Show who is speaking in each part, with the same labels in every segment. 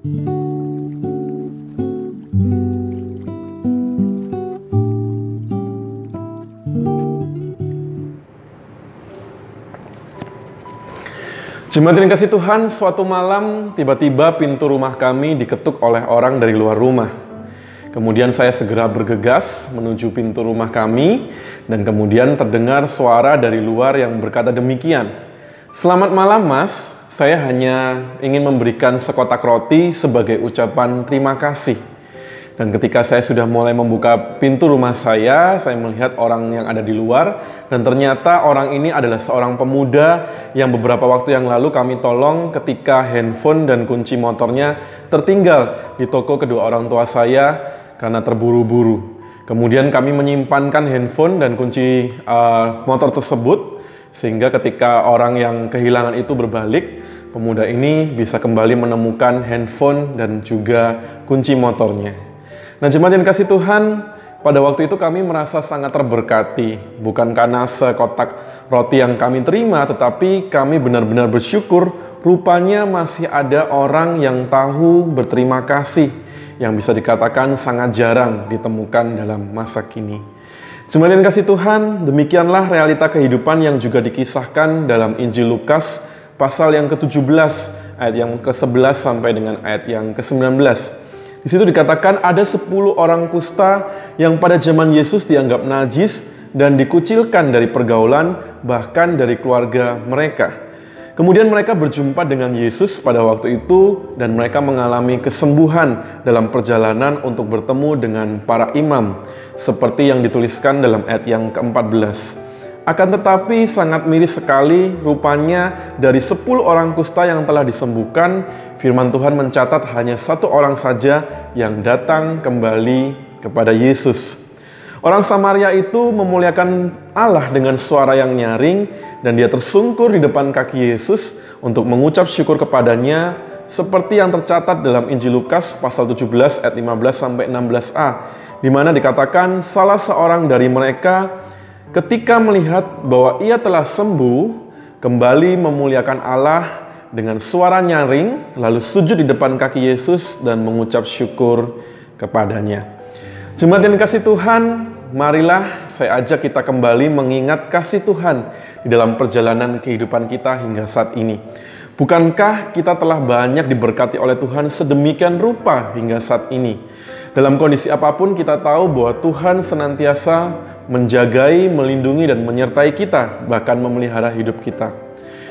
Speaker 1: Jemaat yang kasih Tuhan, suatu malam tiba-tiba pintu rumah kami diketuk oleh orang dari luar rumah. Kemudian saya segera bergegas menuju pintu rumah kami dan kemudian terdengar suara dari luar yang berkata demikian. "Selamat malam Mas, saya hanya ingin memberikan sekotak roti sebagai ucapan terima kasih." Dan ketika saya sudah mulai membuka pintu rumah saya melihat orang yang ada di luar, dan ternyata orang ini adalah seorang pemuda yang beberapa waktu yang lalu kami tolong ketika handphone dan kunci motornya tertinggal di toko kedua orang tua saya karena terburu-buru. Kemudian kami menyimpankan handphone dan kunci motor tersebut, sehingga ketika orang yang kehilangan itu berbalik, pemuda ini bisa kembali menemukan handphone dan juga kunci motornya. Nah, jemaat yang kasih Tuhan, pada waktu itu kami merasa sangat terberkati, bukan karena sekotak roti yang kami terima, tetapi kami benar-benar bersyukur rupanya masih ada orang yang tahu berterima kasih, yang bisa dikatakan sangat jarang ditemukan dalam masa kini. Jemaat yang kasih Tuhan, demikianlah realita kehidupan yang juga dikisahkan dalam Injil Lukas pasal yang ke-17, ayat yang ke-11 sampai dengan ayat yang ke-19. Di situ dikatakan ada 10 orang kusta yang pada zaman Yesus dianggap najis dan dikucilkan dari pergaulan, bahkan dari keluarga mereka. Kemudian mereka berjumpa dengan Yesus pada waktu itu dan mereka mengalami kesembuhan dalam perjalanan untuk bertemu dengan para imam, seperti yang dituliskan dalam ayat yang ke-14. Akan tetapi sangat miris sekali rupanya dari 10 orang kusta yang telah disembuhkan, firman Tuhan mencatat hanya 1 orang saja yang datang kembali kepada Yesus. Orang Samaria itu memuliakan Allah dengan suara yang nyaring dan dia tersungkur di depan kaki Yesus untuk mengucap syukur kepadanya, seperti yang tercatat dalam Injil Lukas pasal 17 ayat 15 sampai 16a, di mana dikatakan salah seorang dari mereka ketika melihat bahwa ia telah sembuh, kembali memuliakan Allah dengan suara nyaring, lalu sujud di depan kaki Yesus dan mengucap syukur kepadanya. Jemaat yang dikasih Tuhan, marilah saya ajak kita kembali mengingat kasih Tuhan di dalam perjalanan kehidupan kita hingga saat ini. Bukankah kita telah banyak diberkati oleh Tuhan sedemikian rupa hingga saat ini? Dalam kondisi apapun kita tahu bahwa Tuhan senantiasa menjagai, melindungi, dan menyertai kita, bahkan memelihara hidup kita.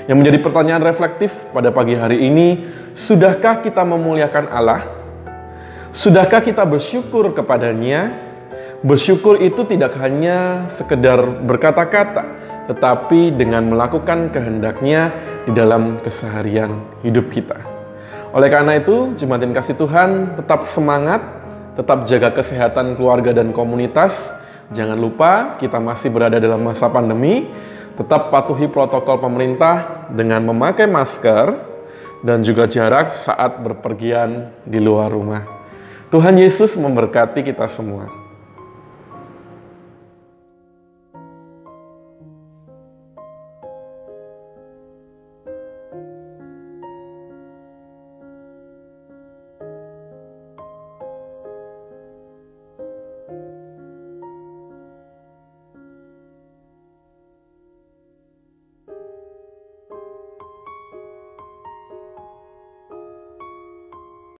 Speaker 1: Yang menjadi pertanyaan reflektif pada pagi hari ini, sudahkah kita memuliakan Allah? Sudahkah kita bersyukur kepadanya? Bersyukur itu tidak hanya sekedar berkata-kata, tetapi dengan melakukan kehendaknya di dalam keseharian hidup kita. Oleh karena itu, jemaat yang kasih Tuhan, tetap semangat, tetap jaga kesehatan keluarga dan komunitas. Jangan lupa kita masih berada dalam masa pandemi, tetap patuhi protokol pemerintah dengan memakai masker dan juga jarak saat berpergian di luar rumah. Tuhan Yesus memberkati kita semua.